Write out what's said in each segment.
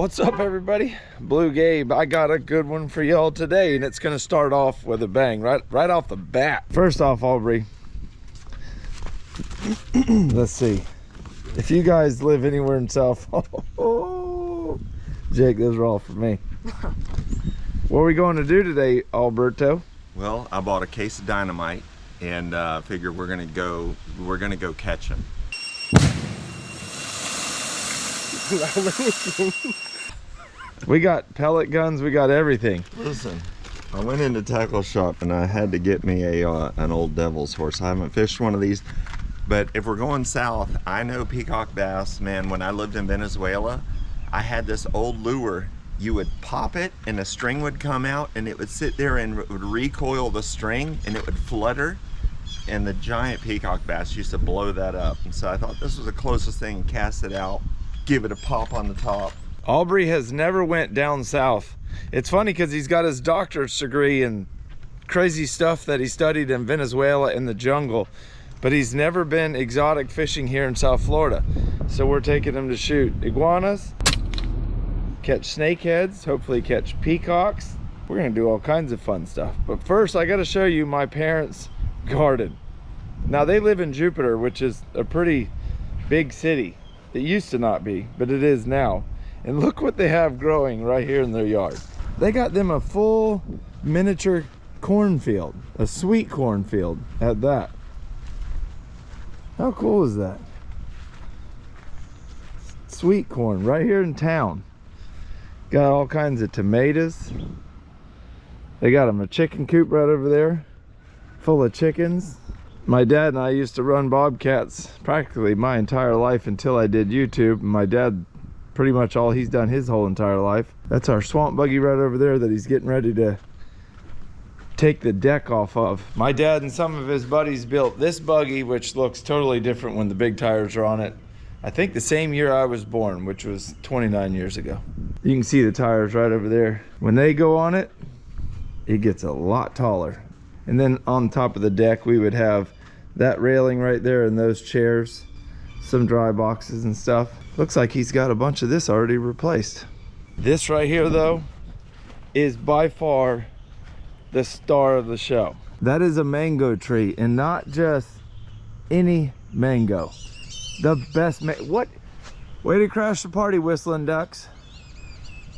What's up, everybody? BlueGabe. I got a good one for y'all today, and it's gonna start off with a bang, right off the bat. First off, Aubrey, let's see. If you guys live anywhere in South, Jake, those are all for me. What are we going to do today, Alberto? Well, I bought a case of Dynamite and figured we're gonna go catch him. We got pellet guns, we got everything. Listen, I went into tackle shop and I had to get me an old devil's horse. I haven't fished one of these, but if we're going south, I know peacock bass, man. When I lived in Venezuela, I had this old lure. You would pop it and a string would come out and it would sit there and it would recoil the string and it would flutter, and the giant peacock bass used to blow that up. And so I thought this was the closest thing. Cast it out, give it a pop on the top. Aubrey has never went down south. It's funny because he's got his doctorate degree and crazy stuff that he studied in Venezuela in the jungle, but he's never been exotic fishing here in South Florida. So we're taking him to shoot iguanas, catch snakeheads, hopefully catch peacocks. We're gonna do all kinds of fun stuff. But first, I gotta show you my parents' garden. Now, they live in Jupiter, which is a pretty big city. It used to not be, but it is now. And look what they have growing right here in their yard. They got them a full miniature cornfield, a sweet cornfield at that. How cool is that? Sweet corn right here in town. Got all kinds of tomatoes. They got them a chicken coop right over there, full of chickens. My dad and I used to run bobcats practically my entire life until I did YouTube. My dad, pretty much all he's done his whole entire life. That's our swamp buggy right over there that he's getting ready to take the deck off of. My dad and some of his buddies built this buggy, which looks totally different when the big tires are on it. I think the same year I was born, which was 29 years ago. You can see the tires right over there. When they go on it, it gets a lot taller. And then on top of the deck, we would have that railing right there and those chairs, some dry boxes and stuff. Looks like he's got a bunch of this already replaced. This right here, though, is by far the star of the show. That is a mango tree, and not just any mango. The best what? Way to crash the party, whistling ducks.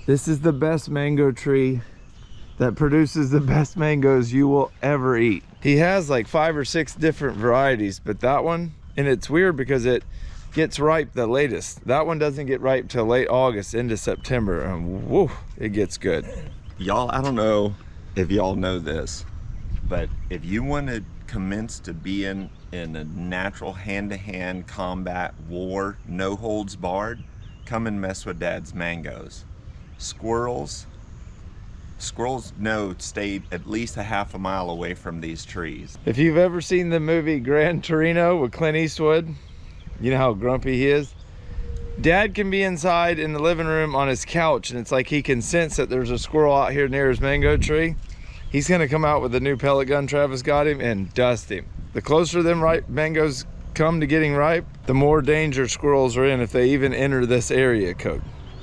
This is the best mango tree that produces the best mangoes you will ever eat. He has like 5 or 6 different varieties, but that one, and it's weird because it gets ripe the latest. That one doesn't get ripe till late August into September, and woo, it gets good. Y'all, I don't know if y'all know this, but if you want to commence to be in a natural hand-to-hand combat war, no holds barred, come and mess with Dad's mangoes. Squirrels know stay at least a half a mile away from these trees. If you've ever seen the movie Gran Torino with Clint Eastwood, you know how grumpy he is? Dad can be inside in the living room on his couch, and it's like he can sense that there's a squirrel out here near his mango tree. He's gonna come out with the new pellet gun Travis got him and dust him. The closer them ripe mangoes come to getting ripe, the more danger squirrels are in if they even enter this area code.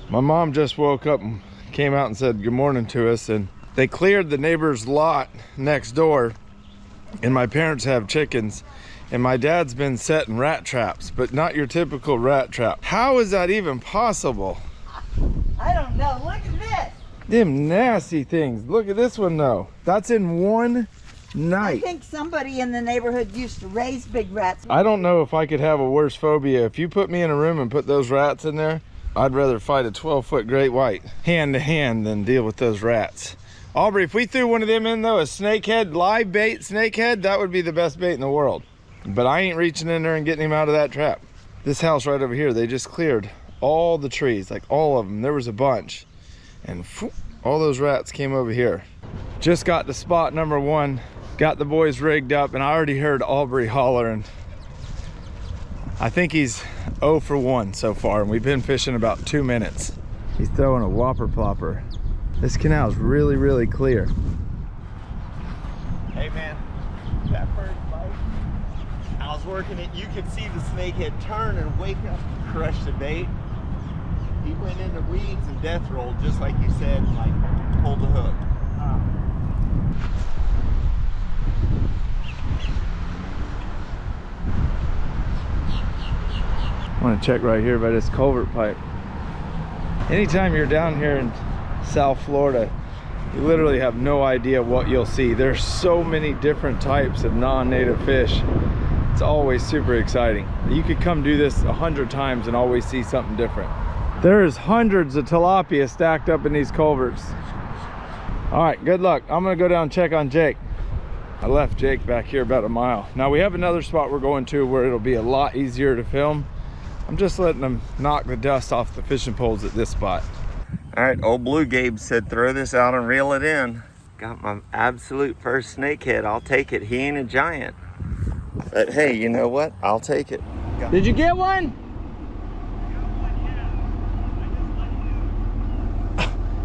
My mom just woke up and came out and said good morning to us, and they cleared the neighbor's lot next door, and my parents have chickens, and my dad's been setting rat traps, but not your typical rat trap. How is that even possible? I don't know. Look at this. Them nasty things. Look at this one though. That's in one night. I think somebody in the neighborhood used to raise big rats. I don't know if I could have a worse phobia. If you put me in a room and put those rats in there, I'd rather fight a 12-foot great white hand to hand than deal with those rats. Aubrey, if we threw one of them in though, a snakehead, live bait snakehead, that would be the best bait in the world. But I ain't reaching in there and getting him out of that trap. This house right over here, they just cleared all the trees, like all of them. There was a bunch. And whoop, all those rats came over here. Just got to spot number 1, got the boys rigged up, and I already heard Aubrey hollering. I think he's 0 for 1 so far, and we've been fishing about 2 minutes. He's throwing a whopper plopper. This canal is really, really clear. Hey man, that first bite, I was working it, you could see the snakehead turn and wake up and crush the bait. He went into weeds and death rolled, just like you said, like pulled the hook. I want to check right here by this culvert pipe. Anytime you're down here in South Florida, you literally have no idea what you'll see. There's so many different types of non-native fish. It's always super exciting. You could come do this 100 times and always see something different. There's hundreds of tilapia stacked up in these culverts. All right, good luck. I'm gonna go down and check on Jake. I left Jake back here about a mile. Now we have another spot we're going to where it'll be a lot easier to film. I'm just letting them knock the dust off the fishing poles at this spot. All right, old BlueGabe said throw this out and reel it in. Got my absolute first snakehead. I'll take it. He ain't a giant. But hey, you know what? I'll take it. Did you get one?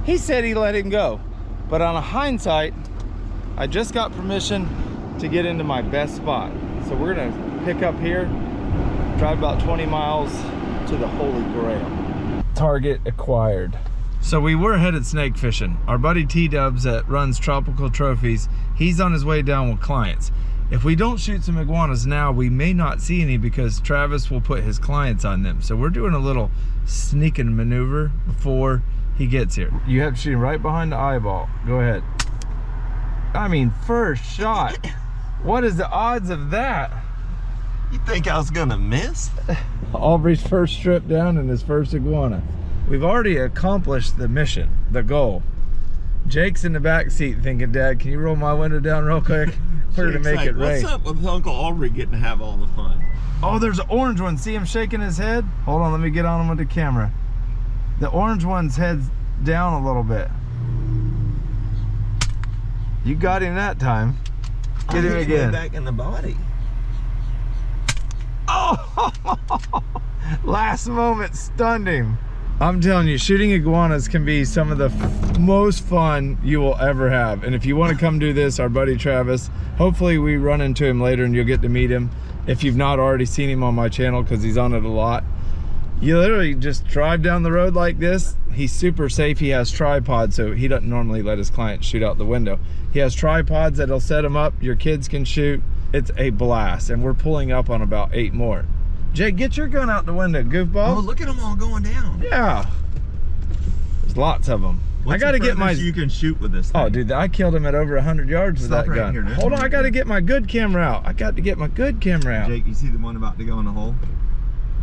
He said he let him go. But on a hindsight, I just got permission to get into my best spot. So we're gonna pick up here, drive about 20 miles to the Holy Grail. Target acquired. So we were headed snake fishing. Our buddy T-Dubs that runs Tropical Trophies, he's on his way down with clients. If we don't shoot some iguanas now, we may not see any because Travis will put his clients on them. So we're doing a little sneaking maneuver before he gets here. You have to shoot him right behind the eyeball. Go ahead. I mean, first shot. What is the odds of that? You think I was gonna miss? Aubrey's first strip down and his first iguana. We've already accomplished the mission, the goal. Jake's in the back seat thinking, Dad, can you roll my window down real quick? We're gonna make it rain. What's up with Uncle Aubrey getting to have all the fun? Oh, there's an orange one. See him shaking his head? Hold on, let me get on him with the camera. The orange one's head's down a little bit. You got him that time. Get him again. Back in the body. Oh! Last moment stunned him. I'm telling you, shooting iguanas can be some of the most fun you will ever have. And if you want to come do this, our buddy Travis, hopefully we run into him later and you'll get to meet him. If you've not already seen him on my channel, because he's on it a lot. You literally just drive down the road like this. He's super safe. He has tripods, so he doesn't normally let his clients shoot out the window. He has tripods that'll set him up. Your kids can shoot. It's a blast, and we're pulling up on about 8 more. Jake, get your gun out the window, goofball. Oh, look at them all going down. Yeah. There's lots of them. What's I gotta the get my. You can shoot with this thing? Oh, dude, I killed him at over 100 yards with that gun. Hold on, I gotta get my good camera out. I got to get my good camera out. Jake, you see the one about to go in the hole?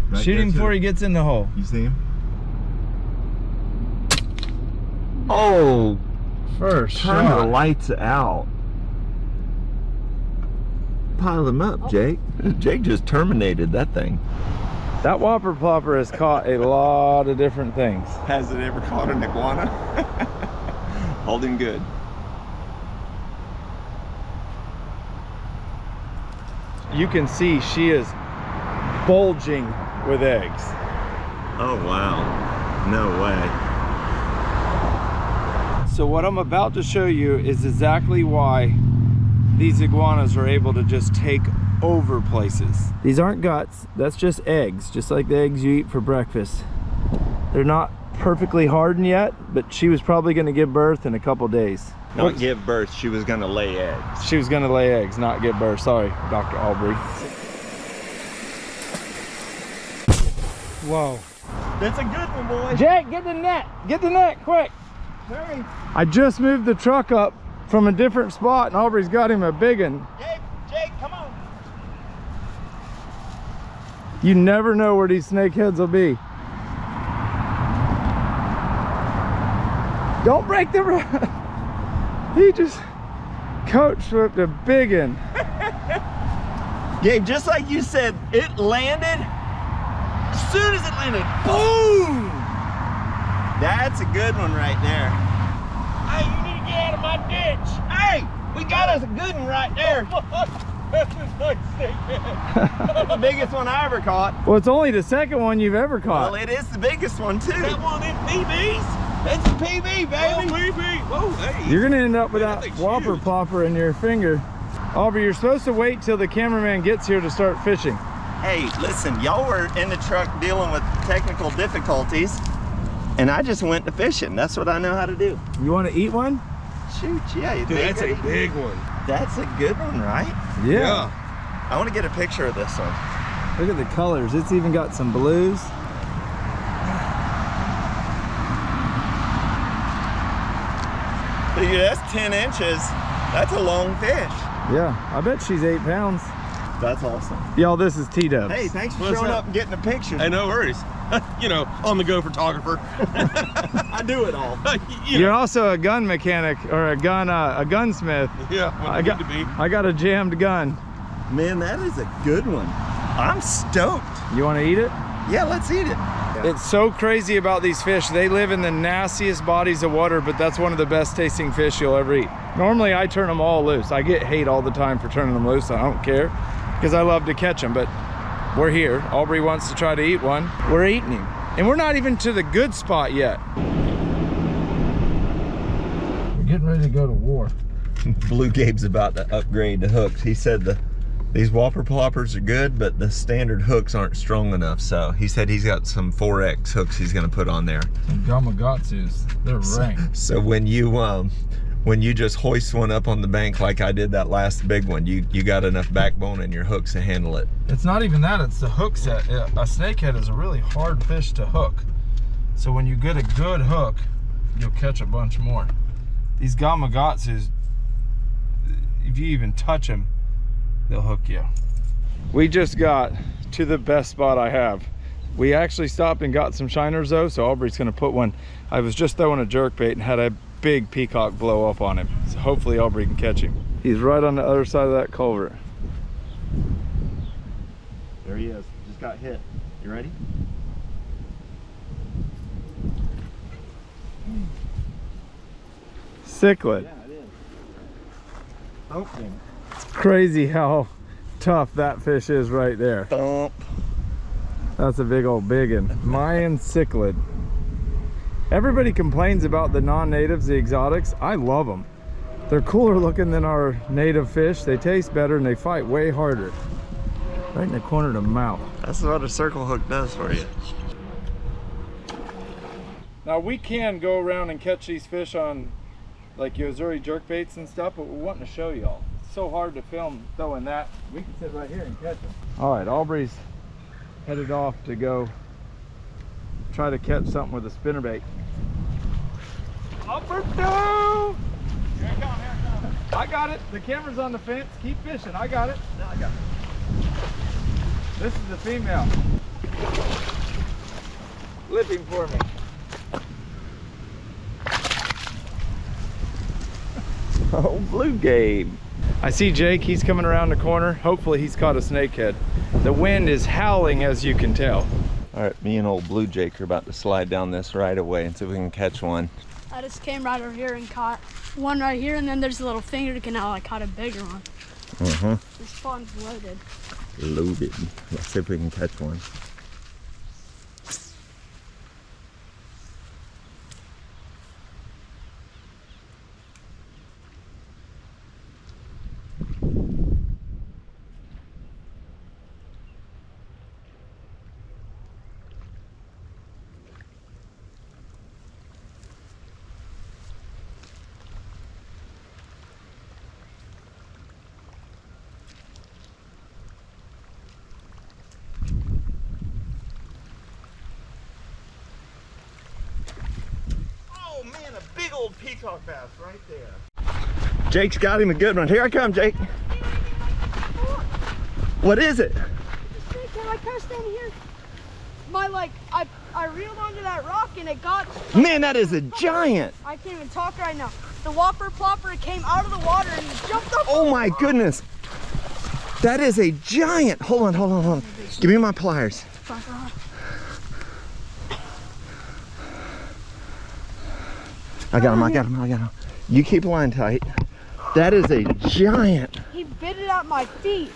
Right, shoot him before he gets in the hole. You see him? Oh, first Turn shot. the lights out. Pile them up, Jake. Jake just terminated that thing. That whopper plopper has caught a lot of different things. Has it ever caught an iguana? Hold him good. You can see she is bulging with eggs. Oh, wow. No way. So what I'm about to show you is exactly why these iguanas are able to just take over places. These aren't guts, that's just eggs, just like the eggs you eat for breakfast. They're not perfectly hardened yet, but she was probably gonna give birth in a couple days. Not give birth, she was gonna lay eggs. She was gonna lay eggs, not give birth. Sorry, Dr. Aubrey. Whoa. That's a good one, boy. Jake, get the net. Get the net, quick. Hurry. I just moved the truck up from a different spot and Aubrey's got him a big one. Jake, come on. You never know where these snakeheads will be. Don't break the rod. He just coach whipped a big one. Gabe, just like you said, it landed. As soon as it landed, boom! That's a good one right there. Hey, you need to get out of my ditch. Hey, we got us a good one right there. That's the biggest one I ever caught. Well, it's only the second one you've ever caught. Well, it is the biggest one too. That one in PBs. That's a PB, baby. Oh, PB. Whoa, hey. You're gonna end up with that whopper plopper in your finger. Aubrey, you're supposed to wait till the cameraman gets here to start fishing. Hey, listen, y'all were in the truck dealing with technical difficulties. And I just went to fishing. That's what I know how to do. You want to eat one? Shoot, yeah. Dude, that's a big one. That's a good one, right? Yeah. I want to get a picture of this one. Look at the colors. It's even got some blues. Dude, that's 10 inches. That's a long fish. Yeah, I bet she's 8 pounds. That's awesome. Y'all, this is T-Dubs. Hey, thanks for What's showing up? up and getting a picture. Hey, no worries. You know, on the go photographer. I do it all. You're also a gun mechanic or a gunsmith. Yeah, when I I got need to be. I got a jammed gun. Man, that is a good one. I'm stoked. You want to eat it? Yeah, let's eat it. It's so crazy about these fish. They live in the nastiest bodies of water, but that's one of the best tasting fish you'll ever eat. Normally I turn them all loose. I get hate all the time for turning them loose. I don't care because I love to catch them, but we're here. Aubrey wants to try to eat one. We're eating him. And we're not even to the good spot yet. We're getting ready to go to war. BlueGabe's about to upgrade the hooks. He said these Whopper Ploppers are good, but the standard hooks aren't strong enough. So he said he's got some 4X hooks he's gonna put on there. Some Gamakatsus. They're rank. So when you just hoist one up on the bank like I did that last big one, you got enough backbone in your hooks to handle it. It's not even that, it's the hook set. A snakehead is a really hard fish to hook. So when you get a good hook, you'll catch a bunch more. These Gamakatsus, if you even touch them, they'll hook you. We just got to the best spot I have. We actually stopped and got some shiners though, so Aubrey's gonna put one. I was just throwing a jerkbait and had a big peacock blow up on him. So hopefully Aubrey can catch him. He's right on the other side of that culvert. There he is. Just got hit. You ready? Cichlid. Yeah, it is. Okay. It's crazy how tough that fish is right there. Thump. That's a big old biggin. Mayan cichlid. Everybody complains about the non-natives, the exotics. I love them. They're cooler looking than our native fish. They taste better and they fight way harder. Right in the corner of the mouth. That's what a circle hook does for you. Now we can go around and catch these fish on like Yozuri jerkbaits and stuff, but we're wanting to show y'all. It's so hard to film throwing that. We can sit right here and catch them. All right, Aubrey's headed off to go try to catch something with a spinnerbait. Up or down! Here it comes, here it comes. I got it. The camera's on the fence. Keep fishing. I got it. No, I got it. This is the female. Flip him for me. Oh, BlueGabe. I see Jake. He's coming around the corner. Hopefully he's caught a snakehead. The wind is howling, as you can tell. All right, me and old Blue Jake are about to slide down this right away and see if we can catch one. I just came right over here and caught one right here, and then there's a little finger canal. I caught a bigger one. This spawn's loaded. Loaded. Let's see if we can catch one. Man, a big old peacock bass right there. Jake's got him a good one. Here I come, Jake. What is it? I cast down here. I reeled onto that rock and it got. Man, that is a giant. I can't even talk right now. The Whopper Plopper came out of the water and jumped up. Oh my goodness. That is a giant. Hold on. Give me my pliers. I got him. You keep the line tight. That is a giant. He bit it at my feet.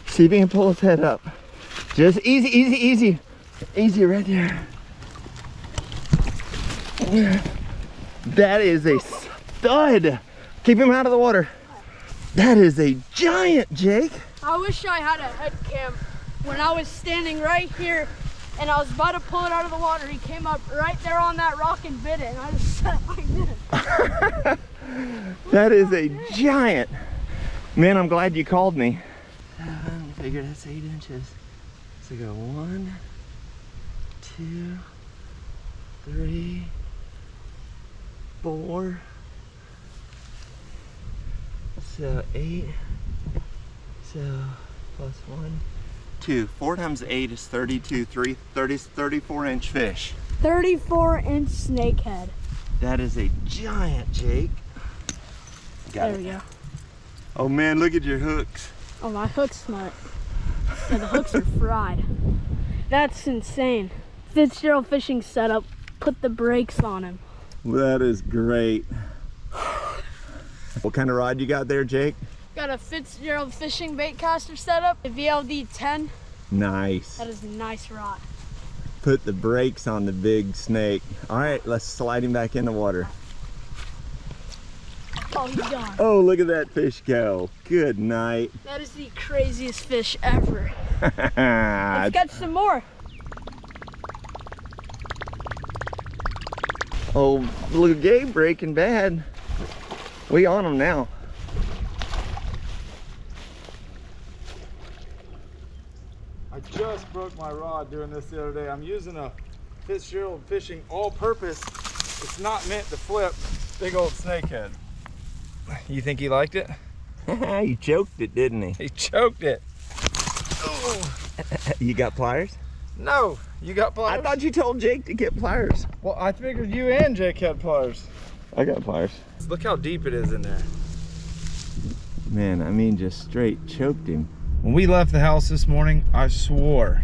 See if you can pull his head up. Just easy. Easy right there. That is a stud. Keep him out of the water. That is a giant, Jake. I wish I had a head cam when I was standing right here and I was about to pull it out of the water. He came up right there on that rock and bit it, and I just sat like this. That is a giant. Man, I'm glad you called me. I figure that's 8 inches. So go 1, 2, 3, 4. So 8. So plus 1, 2. 4 times 8 is 32. 34-inch fish. 34-inch snakehead. That is a giant, Jake. Got There it. we go. Oh man, look at your hooks. Oh, my hook's smart. Yeah, the hooks are fried. That's insane. Fitzgerald fishing setup. Put the brakes on him. That is great. What kind of rod you got there, Jake? Got a Fitzgerald fishing bait caster setup. A VLD 10. Nice. That is a nice rod. Put the brakes on the big snake. All right, let's slide him back in the water. Oh, he's gone. Oh, look at that fish go. Good night. That is the craziest fish ever. Let's catch some more. Oh, BlueGabe Breaking Bad. We on them now. I just broke my rod doing this the other day. I'm using a Fitzgerald Fishing all-purpose. It's not meant to flip. Big old snakehead. You think he liked it? He choked it, didn't he? He choked it. You got pliers? No, you got pliers? I thought you told Jake to get pliers. Well, I figured you and Jake had pliers. I got pliers. Look how deep it is in there. Man, I mean, just straight choked him. When we left the house this morning, I swore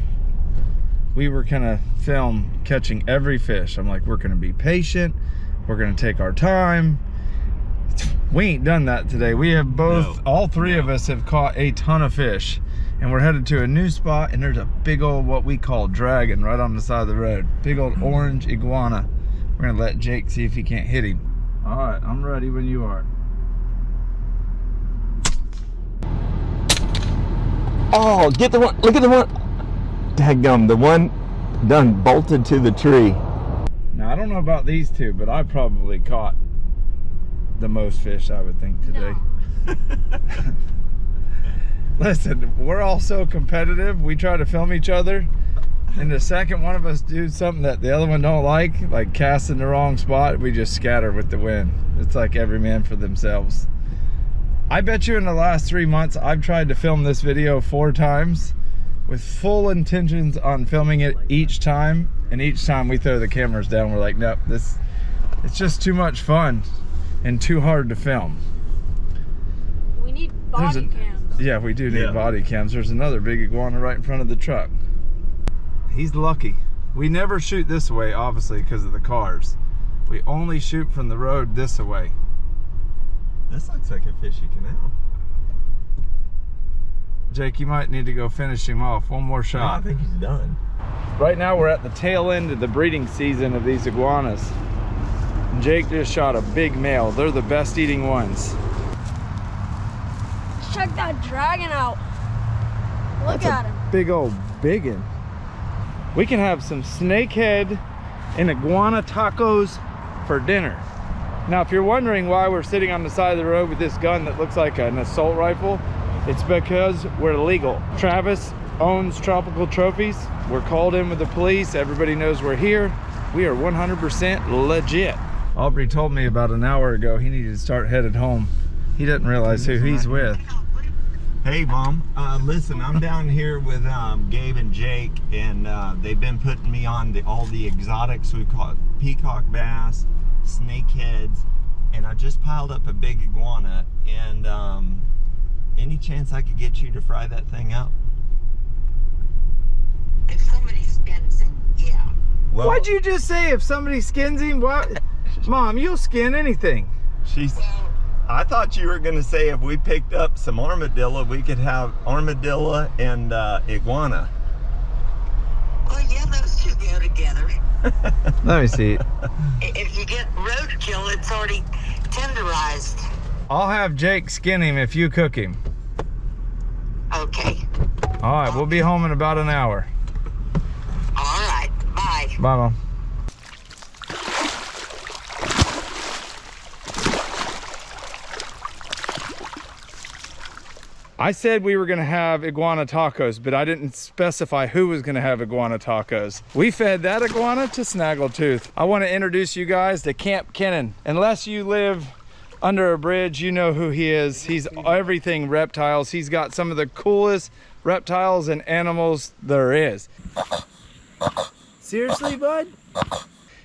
we were gonna film catching every fish. I'm like, we're gonna be patient. We're gonna take our time. We ain't done that today. We have both, all three of us have caught a ton of fish. And we're headed to a new spot, and there's a big old, what we call dragon, right on the side of the road. Big old orange iguana. We're gonna let Jake see if he can't hit him. All right, I'm ready when you are. Oh, get the one, look at the one. Daggum, the one done bolted to the tree. Now, I don't know about these two, but I probably caught the most fish, I would think, today. No. Listen, we're all so competitive. We try to film each other, and the second one of us do something that the other one don't like casting the wrong spot, we just scatter with the wind. It's like every man for themselves. I bet you in the last 3 months, I've tried to film this video 4 times with full intentions on filming it each time, and each time we throw the cameras down, we're like, nope, it's just too much fun and too hard to film. We need body cams. Yeah, we do need body cams. There's another big iguana right in front of the truck. He's lucky. We never shoot this way, obviously, because of the cars. We only shoot from the road this way. This looks like a fishy canal. Jake, you might need to go finish him off. One more shot. I think he's done. Right now we're at the tail end of the breeding season of these iguanas. Jake just shot a big male. They're the best eating ones. Check that dragon out. Look That's at a him. big old biggin. We can have some snakehead and iguana tacos for dinner. Now, if you're wondering why we're sitting on the side of the road with this gun that looks like an assault rifle, it's because we're legal. Travis owns Tropical Trophies. We're called in with the police. Everybody knows we're here. We are 100% legit. Aubrey told me about an hour ago he needed to start headed home. He doesn't realize who he's with. Hey, Mom. Listen, I'm down here with Gabe and Jake, and they've been putting me on all the exotics. We call it peacock bass, snakeheads, and I just piled up a big iguana. And any chance I could get you to fry that thing up? If somebody skins him, yeah. Well, Why'd you just say if somebody skins him? What? Mom, you'll skin anything. I thought you were going to say if we picked up some armadillo, we could have armadillo and iguana. Well, yeah, those two go together. Let me see. If you get roadkill, it's already tenderized. I'll have Jake skin him if you cook him. Okay. All right, we'll be home in about an hour. All Bye, Mom. I said we were gonna have iguana tacos, but I didn't specify who was gonna have iguana tacos. We fed that iguana to Snaggletooth. I wanna introduce you guys to Camp Kenan. Unless you live under a bridge, you know who he is. He's everything reptiles. He's got some of the coolest reptiles and animals there is. Seriously, bud?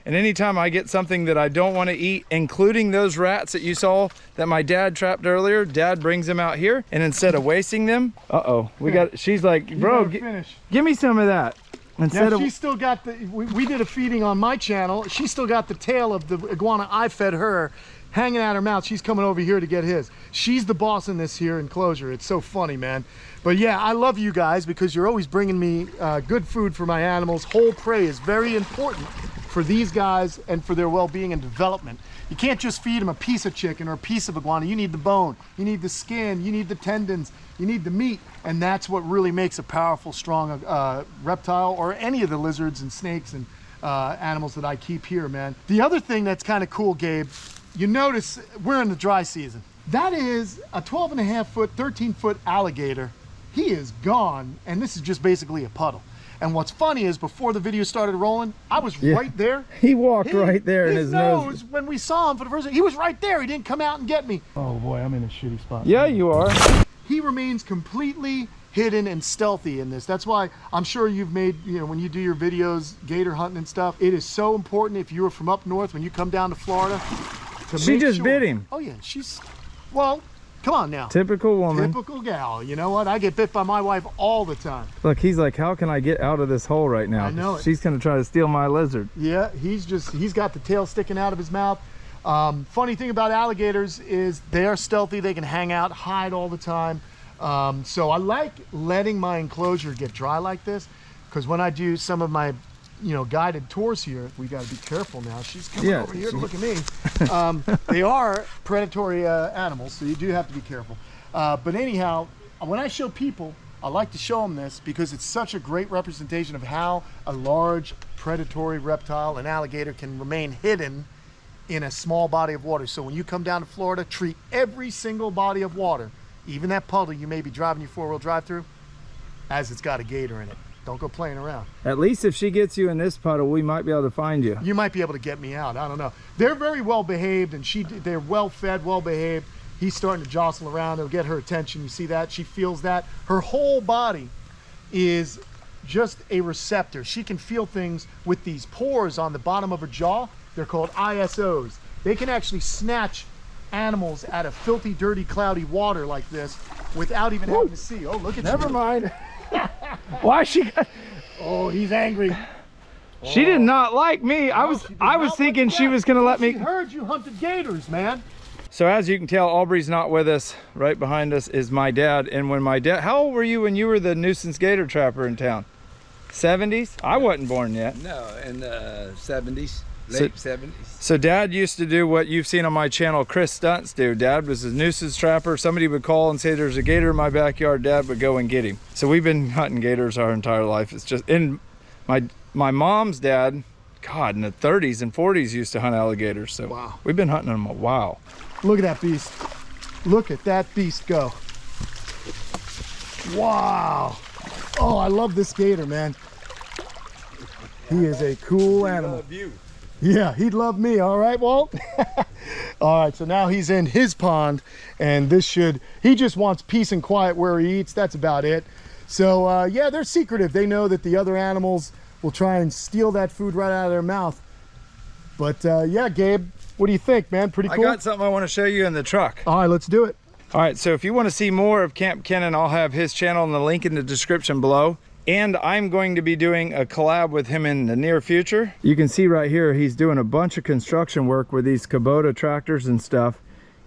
And anytime I get something that I don't want to eat, including those rats that you saw that my dad trapped earlier, Dad brings them out here, and instead of wasting them, she's like, bro, give me some of that. She still got the, we did a feeding on my channel. She still got the tail of the iguana I fed her hanging out her mouth. She's coming over here to get his. She's the boss in this here enclosure. It's so funny, man. But yeah, I love you guys because you're always bringing me good food for my animals. Whole prey is very important for these guys and for their well-being and development. You can't just feed them a piece of chicken or a piece of iguana. You need the bone, you need the skin, you need the tendons, you need the meat, and that's what really makes a powerful, strong reptile, or any of the lizards and snakes and animals that I keep here, man. The other thing that's kind of cool, Gabe, you notice we're in the dry season. That is a 12.5-foot, 13-foot alligator. He is gone, and this is just basically a puddle. And what's funny is before the video started rolling, I was right there. He walked right there in his nose. When we saw him for the first time, he was right there. He didn't come out and get me. Oh boy, I'm in a shitty spot. Yeah, you are. He remains completely hidden and stealthy in this. That's why I'm sure you've made, when you do your videos, gator hunting and stuff, it is so important if you are from up north, when you come down to Florida, she just bit him. Oh yeah, well, come on now. Typical woman. Typical gal. You know what? I get bit by my wife all the time. Look, he's like, how can I get out of this hole right now? I know it. She's gonna try to steal my lizard. Yeah, he's got the tail sticking out of his mouth. Funny thing about alligators is they are stealthy. They can hang out, hide all the time. So I like letting my enclosure get dry like this, because when I do some of my guided tours here, we got to be careful now. She's coming over here to look at me. They are predatory animals, so you do have to be careful. But anyhow, when I show people, I like to show them this because it's such a great representation of how a large predatory reptile, an alligator, can remain hidden in a small body of water. So when you come down to Florida, treat every single body of water, even that puddle you may be driving your four-wheel drive through, as it's got a gator in it. Don't go playing around. At least if she gets you in this puddle, we might be able to find you. You might be able to get me out. I don't know. They're very well behaved, and they're well fed, well behaved. He's starting to jostle around. It'll get her attention. You see that? She feels that. Her whole body is just a receptor. She can feel things with these pores on the bottom of her jaw. They're called ISOs. They can actually snatch animals out of filthy, dirty, cloudy water like this without even having to see. Oh, look at you. Never mind. Why she got... Oh, he's angry. She did not like me. I was thinking she was gonna let me... She heard you hunted gators, man. So as you can tell, Aubrey's not with us. Right behind us is my dad. And when my dad... How old were you when you were the nuisance gator trapper in town? 70s? I wasn't born yet. No, in the 70s. Late 70s. So Dad used to do what you've seen on my channel, Chris Stunts do. Dad was a nuisance trapper. Somebody would call and say there's a gator in my backyard. Dad would go and get him. So we've been hunting gators our entire life. It's just, in my mom's dad, God, in the 30s and 40s used to hunt alligators. So wow, we've been hunting them a while. Look at that beast. Look at that beast go. Wow. Oh, I love this gator, man. He is a cool animal. Love you. Yeah, he'd love me. All right, Walt. All right, so now he's in his pond, and he just wants peace and quiet where he eats. That's about it. So yeah, they're secretive. They know that the other animals will try and steal that food right out of their mouth. But yeah, Gabe, what do you think, man? Pretty cool? I got something I want to show you in the truck. All right, let's do it. All right, so if you want to see more of Camp Kenan, I'll have his channel in the link in the description below. And I'm going to be doing a collab with him in the near future. You can see right here, he's doing a bunch of construction work with these Kubota tractors and stuff.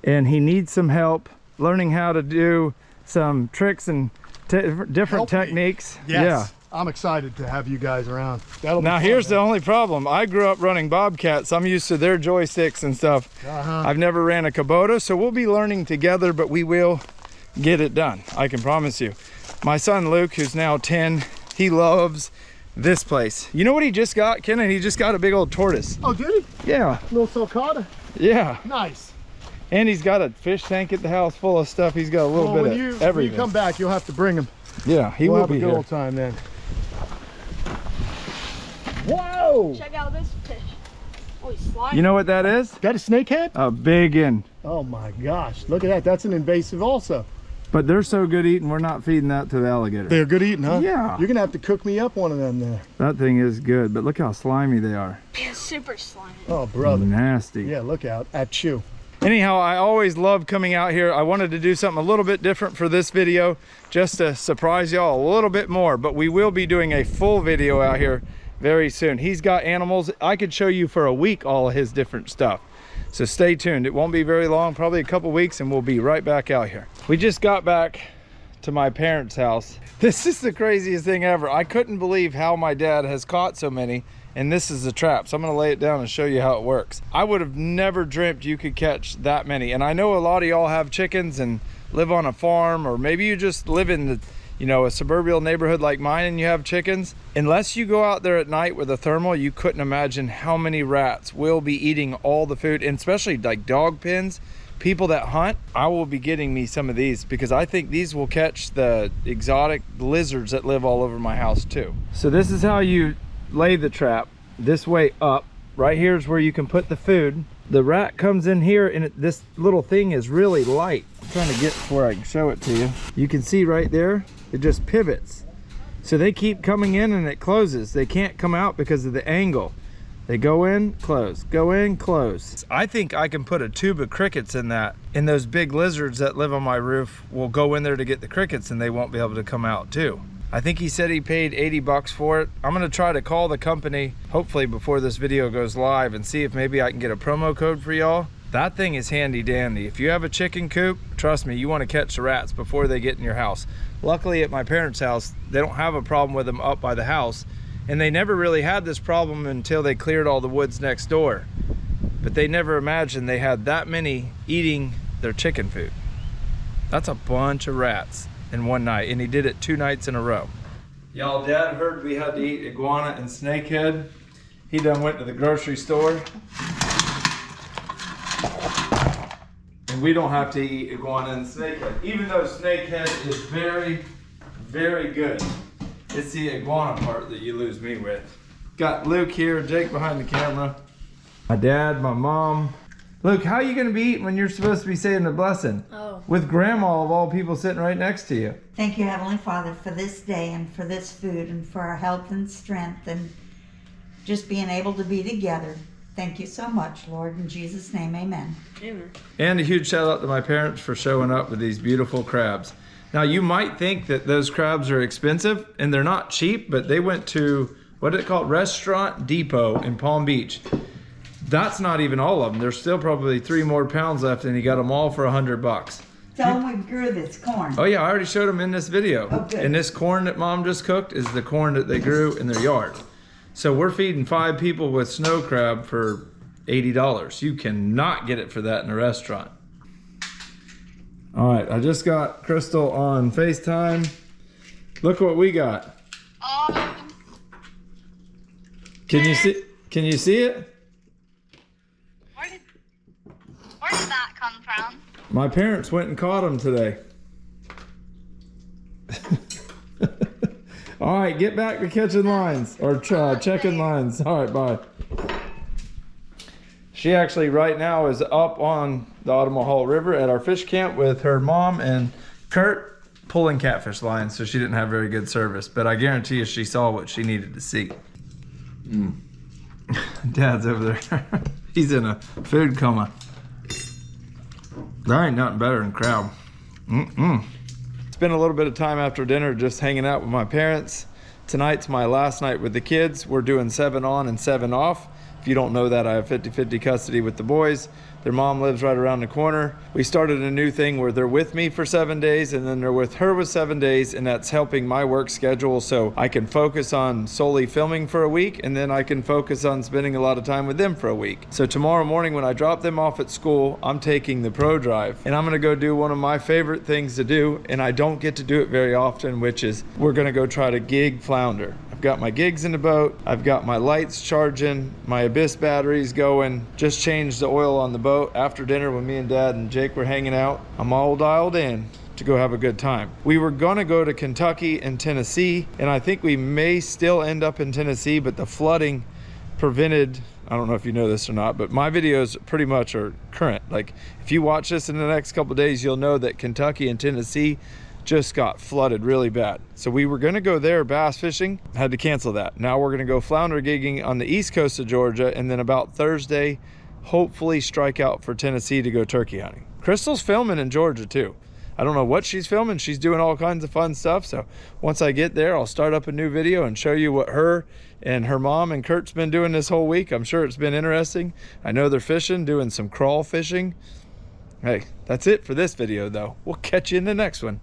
And he needs some help learning how to do some tricks and different techniques. Yes. Yeah. I'm excited to have you guys around. Now here's the only problem. I grew up running Bobcats. I'm used to their joysticks and stuff. I've never ran a Kubota, so we'll be learning together, but we will get it done. I can promise you. My son Luke, who's now 10, he loves this place. You know what he just got, Kenan? He just got a big old tortoise. Oh, did he? Yeah. Little sulcata. Yeah. Nice. And he's got a fish tank at the house full of stuff. He's got a little bit of everything. When you come back, you'll have to bring him. Yeah, he will have be a good here. old time then. Whoa! Check out this fish. Oh, he's slimy. You know what that is? That a snakehead? A big one. Oh my gosh, look at that. That's an invasive also. But they're so good eating, we're not feeding that to the alligator. They're good eating, huh? Yeah. You're gonna have to cook me up one of them there. That thing is good, but look how slimy they are. Yeah, super slimy. Oh, brother. Nasty. Yeah, look out at you. Anyhow, I always love coming out here. I wanted to do something a little bit different for this video, just to surprise y'all a little bit more, but we will be doing a full video out here very soon. He's got animals. I could show you for a week all of his different stuff. So stay tuned. It won't be very long, probably a couple weeks, and we'll be right back out here. We just got back to my parents' house. This is the craziest thing ever. I couldn't believe how my dad has caught so many, and this is a trap. So I'm gonna lay it down and show you how it works. I would have never dreamt you could catch that many. And I know a lot of y'all have chickens and live on a farm, or maybe you just live in the, you know, a suburban neighborhood like mine and you have chickens. Unless you go out there at night with a thermal, you couldn't imagine how many rats will be eating all the food, and especially like dog pens. People that hunt, I will be getting me some of these because I think these will catch the exotic lizards that live all over my house too. So this is how you lay the trap. This way up. Right here is where you can put the food. The rat comes in here, and this little thing is really light. I'm trying to get to where I can show it to you. You can see right there, it just pivots. So they keep coming in and it closes. They can't come out because of the angle. They go in, close, go in, close. I think I can put a tube of crickets in that, and those big lizards that live on my roof will go in there to get the crickets, and they won't be able to come out too. I think he said he paid 80 bucks for it. I'm gonna try to call the company, hopefully before this video goes live, and see if maybe I can get a promo code for y'all. That thing is handy dandy. If you have a chicken coop, trust me, you wanna catch the rats before they get in your house. Luckily at my parents' house, they don't have a problem with them up by the house, and they never really had this problem until they cleared all the woods next door. But they never imagined they had that many eating their chicken food. That's a bunch of rats in one night, and he did it 2 nights in a row. Y'all, Dad heard we had to eat iguana and snakehead. He done went to the grocery store. And we don't have to eat iguana and snakehead, even though snakehead is very, very good. It's the iguana part that you lose me with. Got Luke here, Jake behind the camera. My dad, my mom. Luke, how are you gonna be eating when you're supposed to be saying the blessing? Oh. With grandma of all people sitting right next to you. Thank you, Heavenly Father, for this day and for this food and for our health and strength and just being able to be together. Thank you so much, Lord. In Jesus' name, amen. Amen. And a huge shout out to my parents for showing up with these beautiful crabs. Now you might think that those crabs are expensive, and they're not cheap, but they went to, what is it called? Restaurant Depot in Palm Beach. That's not even all of them. There's still probably 3 more pounds left, and he got them all for 100 bucks. Tell them we grew this corn. Oh yeah, I already showed them in this video. Oh, good. And this corn that Mom just cooked is the corn that they grew in their yard. So we're feeding 5 people with snow crab for $80. You cannot get it for that in a restaurant. All right, I just got Crystal on FaceTime. Look what we got. Can you see? Can you see it? Where did that come from? My parents went and caught them today. All right, get back to catching lines or checking lines. All right, bye. She actually right now is up on the Ottawa River at our fish camp with her mom and Kurt pulling catfish lines, so she didn't have very good service, but I guarantee you she saw what she needed to see. Dad's over there. He's in a food coma. There ain't nothing better than crab. Spent a little bit of time after dinner just hanging out with my parents. Tonight's my last night with the kids. We're doing 7 on and 7 off. If you don't know that, I have 50-50 custody with the boys. Their mom lives right around the corner. We started a new thing where they're with me for 7 days and then they're with her with 7 days, and that's helping my work schedule so I can focus on solely filming for a week, and then I can focus on spending a lot of time with them for a week. So tomorrow morning when I drop them off at school, I'm taking the Pro Drive and I'm gonna go do one of my favorite things to do, and I don't get to do it very often, which is we're gonna go try to gig flounder. I've got my gigs in the boat. I've got my lights charging, my Abyss batteries going. Just changed the oil on the boat after dinner when me and Dad and Jake were hanging out. I'm all dialed in to go have a good time. We were gonna go to Kentucky and Tennessee, and I think we may still end up in Tennessee, but the flooding prevented, I don't know if you know this or not, but my videos pretty much are current. Like if you watch this in the next couple days, you'll know that Kentucky and Tennessee just got flooded really bad. So we were gonna go there bass fishing, had to cancel that. Now we're gonna go flounder gigging on the east coast of Georgia, and then about Thursday, hopefully strike out for Tennessee to go turkey hunting. Crystal's filming in Georgia too. I don't know what she's filming. She's doing all kinds of fun stuff. So once I get there, I'll start up a new video and show you what her and her mom and Kurt's been doing this whole week. I'm sure it's been interesting. I know they're fishing, doing some crawl fishing. Hey, that's it for this video though. We'll catch you in the next one.